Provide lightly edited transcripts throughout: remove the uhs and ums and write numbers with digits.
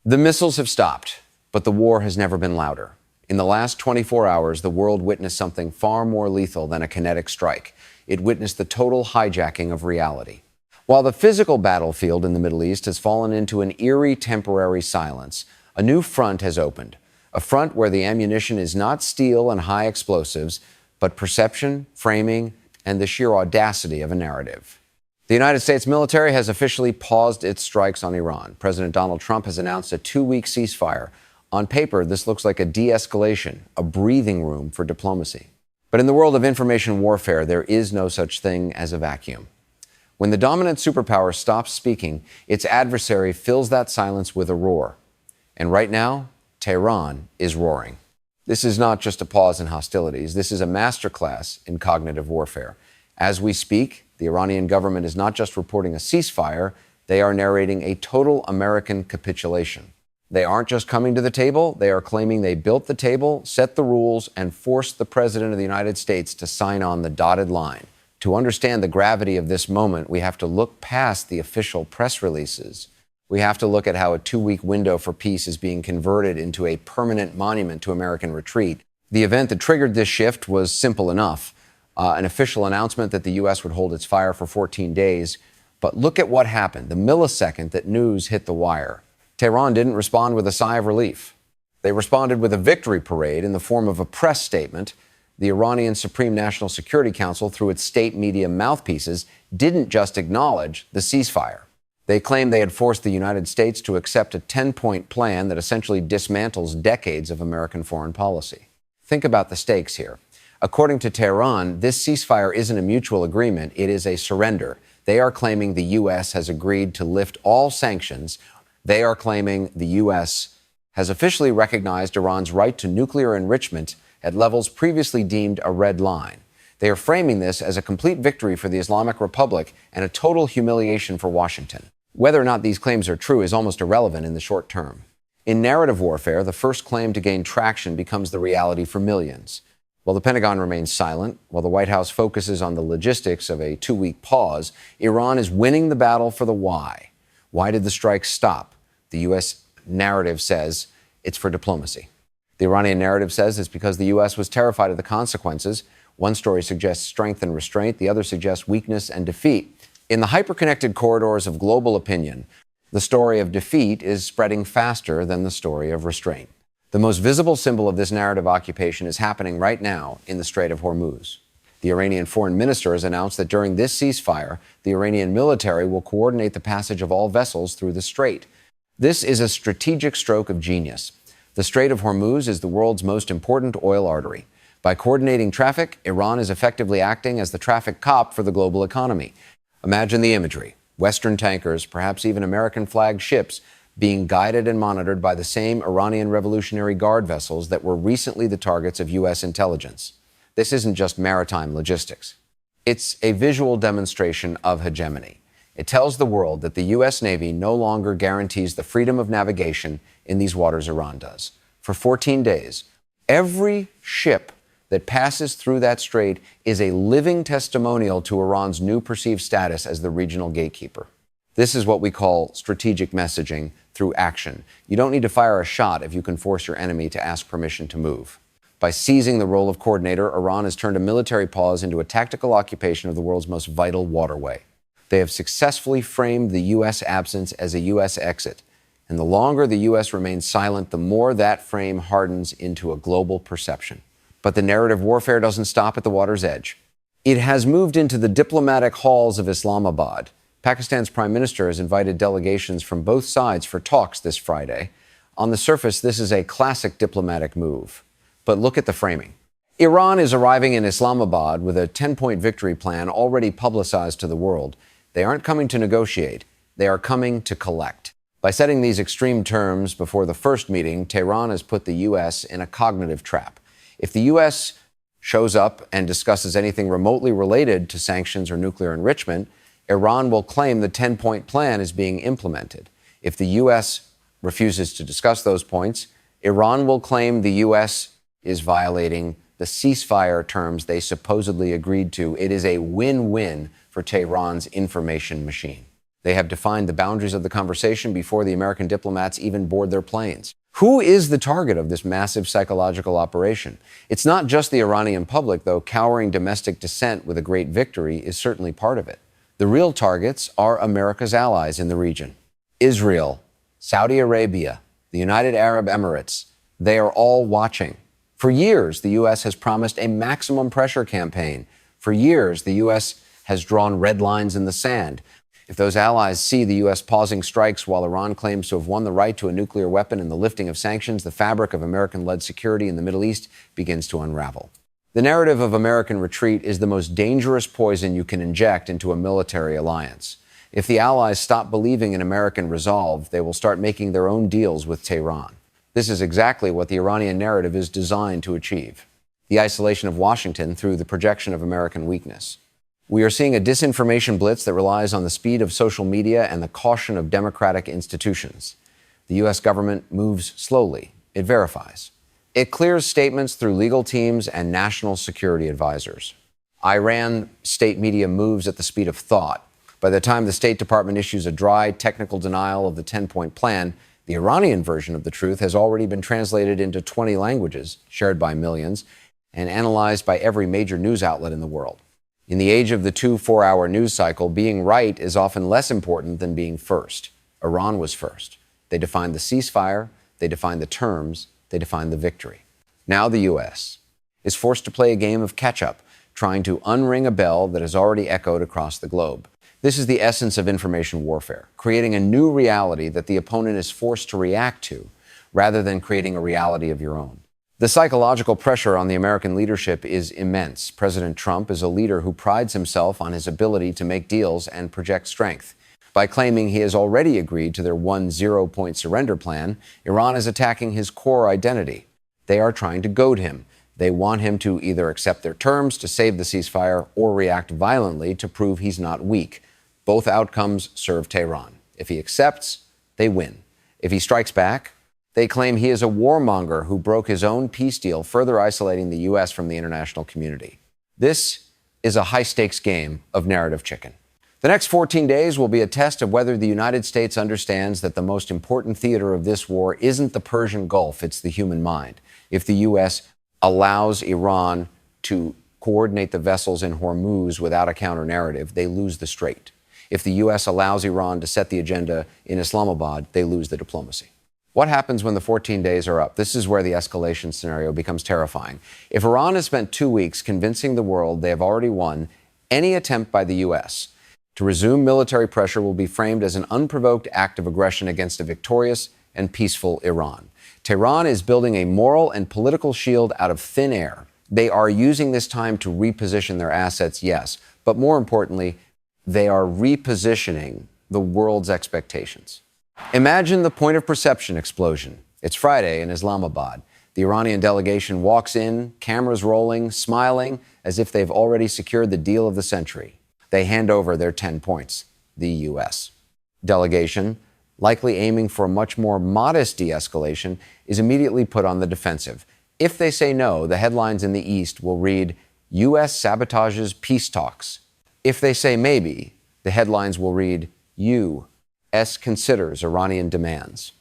The missiles have stopped, but the war has never been louder. In the last 24 hours, the world witnessed something far more lethal than a kinetic strike. It witnessed the total hijacking of reality. While the physical battlefield in the Middle East has fallen into an eerie temporary silence, a new front has opened. A front where the ammunition is not steel and high explosives, but perception, framing, and the sheer audacity of a narrative. The United States military has officially paused its strikes on Iran. President Donald Trump has announced a 2-week ceasefire. On paper, this looks like a de-escalation, a breathing room for diplomacy. But in the world of information warfare, there is no such thing as a vacuum. When the dominant superpower stops speaking, its adversary fills that silence with a roar. And right now, Tehran is roaring. This is not just a pause in hostilities. This is a masterclass in cognitive warfare. As we speak, the Iranian government is not just reporting a ceasefire, they are narrating a total American capitulation. They aren't just coming to the table, they are claiming they built the table, set the rules, and forced the President of the United States to sign on the dotted line. To understand the gravity of this moment, we have to look past the official press releases. We have to look at how a 2-week window for peace is being converted into a permanent monument to American retreat. The event that triggered this shift was simple enough. An official announcement that the U.S. would hold its fire for 14 days. But look at what happened, the millisecond that news hit the wire. Tehran didn't respond with a sigh of relief. They responded with a victory parade in the form of a press statement. The Iranian Supreme National Security Council, through its state media mouthpieces, didn't just acknowledge the ceasefire. They claimed they had forced the United States to accept a 10-point plan that essentially dismantles decades of American foreign policy. Think about the stakes here. According to Tehran, this ceasefire isn't a mutual agreement, it is a surrender. They are claiming the U.S. has agreed to lift all sanctions. They are claiming the U.S. has officially recognized Iran's right to nuclear enrichment at levels previously deemed a red line. They are framing this as a complete victory for the Islamic Republic and a total humiliation for Washington. Whether or not these claims are true is almost irrelevant in the short term. In narrative warfare, the first claim to gain traction becomes the reality for millions. While the Pentagon remains silent, while the White House focuses on the logistics of a 2-week pause, Iran is winning the battle for the why. Why did the strike stop? The U.S. narrative says it's for diplomacy. The Iranian narrative says it's because the U.S. was terrified of the consequences. One story suggests strength and restraint. The other suggests weakness and defeat. In the hyper-connected corridors of global opinion, the story of defeat is spreading faster than the story of restraint. The most visible symbol of this narrative occupation is happening right now in the Strait of Hormuz. The Iranian foreign minister has announced that during this ceasefire, the Iranian military will coordinate the passage of all vessels through the strait. This is a strategic stroke of genius. The Strait of Hormuz is the world's most important oil artery. By coordinating traffic, Iran is effectively acting as the traffic cop for the global economy. Imagine the imagery. Western tankers, perhaps even American-flagged ships, being guided and monitored by the same Iranian Revolutionary Guard vessels that were recently the targets of U.S. intelligence. This isn't just maritime logistics. It's a visual demonstration of hegemony. It tells the world that the U.S. Navy no longer guarantees the freedom of navigation in these waters Iran does. For 14 days, every ship that passes through that strait is a living testimonial to Iran's new perceived status as the regional gatekeeper. This is what we call strategic messaging through action. You don't need to fire a shot if you can force your enemy to ask permission to move. By seizing the role of coordinator, Iran has turned a military pause into a tactical occupation of the world's most vital waterway. They have successfully framed the U.S. absence as a U.S. exit. And the longer the U.S. remains silent, the more that frame hardens into a global perception. But the narrative warfare doesn't stop at the water's edge. It has moved into the diplomatic halls of Islamabad. Pakistan's prime minister has invited delegations from both sides for talks this Friday. On the surface, this is a classic diplomatic move. But look at the framing. Iran is arriving in Islamabad with a 10-point victory plan already publicized to the world. They aren't coming to negotiate. They are coming to collect. By setting these extreme terms before the first meeting, Tehran has put the U.S. in a cognitive trap. If the U.S. shows up and discusses anything remotely related to sanctions or nuclear enrichment, Iran will claim the 10-point plan is being implemented. If the U.S. refuses to discuss those points, Iran will claim the U.S. is violating the ceasefire terms they supposedly agreed to. It is a win-win for Tehran's information machine. They have defined the boundaries of the conversation before the American diplomats even board their planes. Who is the target of this massive psychological operation? It's not just the Iranian public, though cowering domestic dissent with a great victory is certainly part of it. The real targets are America's allies in the region. Israel, Saudi Arabia, the United Arab Emirates, they are all watching. For years, the U.S. has promised a maximum pressure campaign. For years, the U.S. has drawn red lines in the sand. If those allies see the U.S. pausing strikes while Iran claims to have won the right to a nuclear weapon and the lifting of sanctions, the fabric of American-led security in the Middle East begins to unravel. The narrative of American retreat is the most dangerous poison you can inject into a military alliance. If the allies stop believing in American resolve, they will start making their own deals with Tehran. This is exactly what the Iranian narrative is designed to achieve: the isolation of Washington through the projection of American weakness. We are seeing a disinformation blitz that relies on the speed of social media and the caution of democratic institutions. The U.S. government moves slowly. It verifies. It clears statements through legal teams and national security advisors. Iran state media moves at the speed of thought. By the time the State Department issues a dry, technical denial of the 10-point plan, the Iranian version of the truth has already been translated into 20 languages, shared by millions, and analyzed by every major news outlet in the world. In the age of the 2-4-hour news cycle, being right is often less important than being first. Iran was first. They defined the ceasefire, they defined the terms, they defined the victory. Now the U.S. is forced to play a game of catch-up, trying to unring a bell that has already echoed across the globe. This is the essence of information warfare, creating a new reality that the opponent is forced to react to, rather than creating a reality of your own. The psychological pressure on the American leadership is immense. President Trump is a leader who prides himself on his ability to make deals and project strength. By claiming he has already agreed to their 1 0-point surrender plan, Iran is attacking his core identity. They are trying to goad him. They want him to either accept their terms to save the ceasefire or react violently to prove he's not weak. Both outcomes serve Tehran. If he accepts, they win. If he strikes back, they claim he is a warmonger who broke his own peace deal, further isolating the U.S. from the international community. This is a high-stakes game of narrative chicken. The next 14 days will be a test of whether the United States understands that the most important theater of this war isn't the Persian Gulf, it's the human mind. If the U.S. allows Iran to coordinate the vessels in Hormuz without a counter-narrative, they lose the strait. If the U.S. allows Iran to set the agenda in Islamabad, they lose the diplomacy. What happens when the 14 days are up? This is where the escalation scenario becomes terrifying. If Iran has spent 2 weeks convincing the world they have already won, any attempt by the U.S. to resume military pressure will be framed as an unprovoked act of aggression against a victorious and peaceful Iran. Tehran is building a moral and political shield out of thin air. They are using this time to reposition their assets, yes, but more importantly, they are repositioning the world's expectations. Imagine the point of perception explosion. It's Friday in Islamabad. The Iranian delegation walks in, cameras rolling, smiling, as if they've already secured the deal of the century. They hand over their 10 points, the U.S. delegation, likely aiming for a much more modest de-escalation, is immediately put on the defensive. If they say no, the headlines in the East will read, U.S. sabotages peace talks. If they say maybe, the headlines will read, U.S. considers Iranian demands.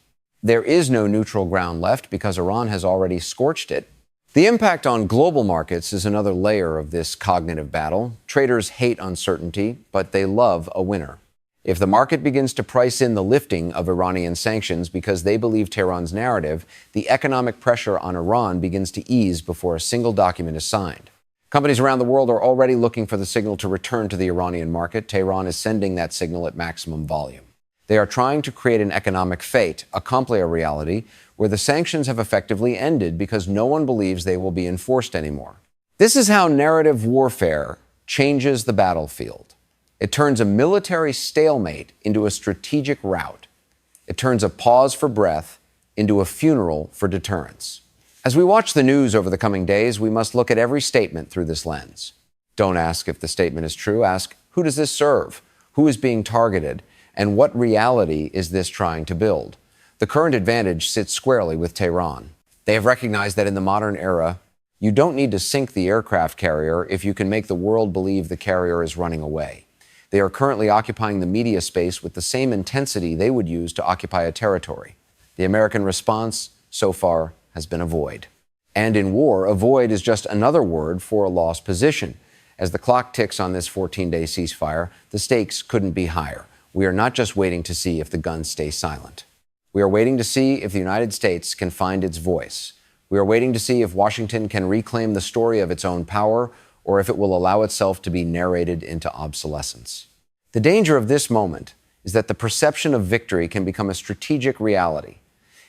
There is no neutral ground left because Iran has already scorched it. The impact on global markets is another layer of this cognitive battle. Traders hate uncertainty, but they love a winner. If the market begins to price in the lifting of Iranian sanctions because they believe Tehran's narrative, the economic pressure on Iran begins to ease before a single document is signed. Companies around the world are already looking for the signal to return to the Iranian market. Tehran is sending that signal at maximum volume. They are trying to create an economic fait accompli, a reality where the sanctions have effectively ended because no one believes they will be enforced anymore. This is how narrative warfare changes the battlefield. It turns a military stalemate into a strategic rout. It turns a pause for breath into a funeral for deterrence. As we watch the news over the coming days, we must look at every statement through this lens. Don't ask if the statement is true. Ask, who does this serve? Who is being targeted? And what reality is this trying to build? The current advantage sits squarely with Tehran. They have recognized that in the modern era, you don't need to sink the aircraft carrier if you can make the world believe the carrier is running away. They are currently occupying the media space with the same intensity they would use to occupy a territory. The American response, so far, has been a void. And in war, a void is just another word for a lost position. As the clock ticks on this 14-day ceasefire, the stakes couldn't be higher. We are not just waiting to see if the guns stay silent. We are waiting to see if the United States can find its voice. We are waiting to see if Washington can reclaim the story of its own power, or if it will allow itself to be narrated into obsolescence. The danger of this moment is that the perception of victory can become a strategic reality.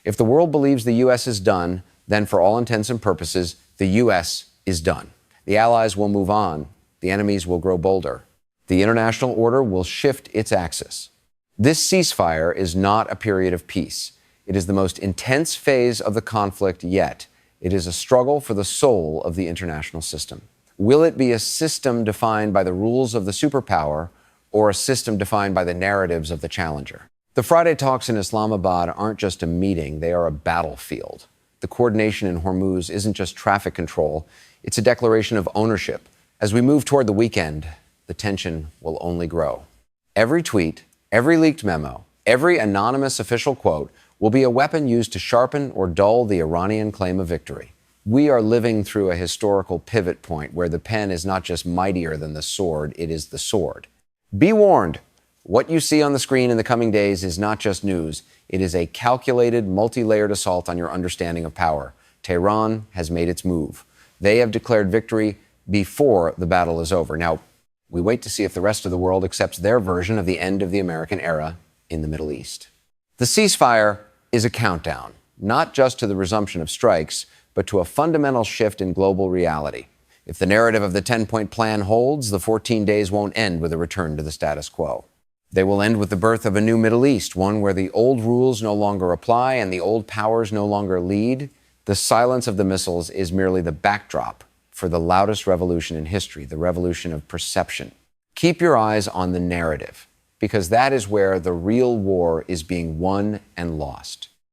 If the world believes the U.S. is done, then for all intents and purposes, the U.S. is done. The allies will move on. The enemies will grow bolder. The international order will shift its axis. This ceasefire is not a period of peace. It is the most intense phase of the conflict yet. It is a struggle for the soul of the international system. Will it be a system defined by the rules of the superpower or a system defined by the narratives of the challenger? The Friday talks in Islamabad aren't just a meeting, they are a battlefield. The coordination in Hormuz isn't just traffic control, it's a declaration of ownership. As we move toward the weekend, the tension will only grow. Every tweet, every leaked memo, every anonymous official quote will be a weapon used to sharpen or dull the Iranian claim of victory. We are living through a historical pivot point where the pen is not just mightier than the sword, it is the sword. Be warned, what you see on the screen in the coming days is not just news. It is a calculated, multi-layered assault on your understanding of power. Tehran has made its move. They have declared victory before the battle is over. Now, we wait to see if the rest of the world accepts their version of the end of the American era in the Middle East. The ceasefire is a countdown, not just to the resumption of strikes, but to a fundamental shift in global reality. If the narrative of the 10-point plan holds, the 14 days won't end with a return to the status quo. They will end with the birth of a new Middle East, one where the old rules no longer apply and the old powers no longer lead. The silence of the missiles is merely the backdrop for the loudest revolution in history, the revolution of perception. Keep your eyes on the narrative, because that is where the real war is being won and lost.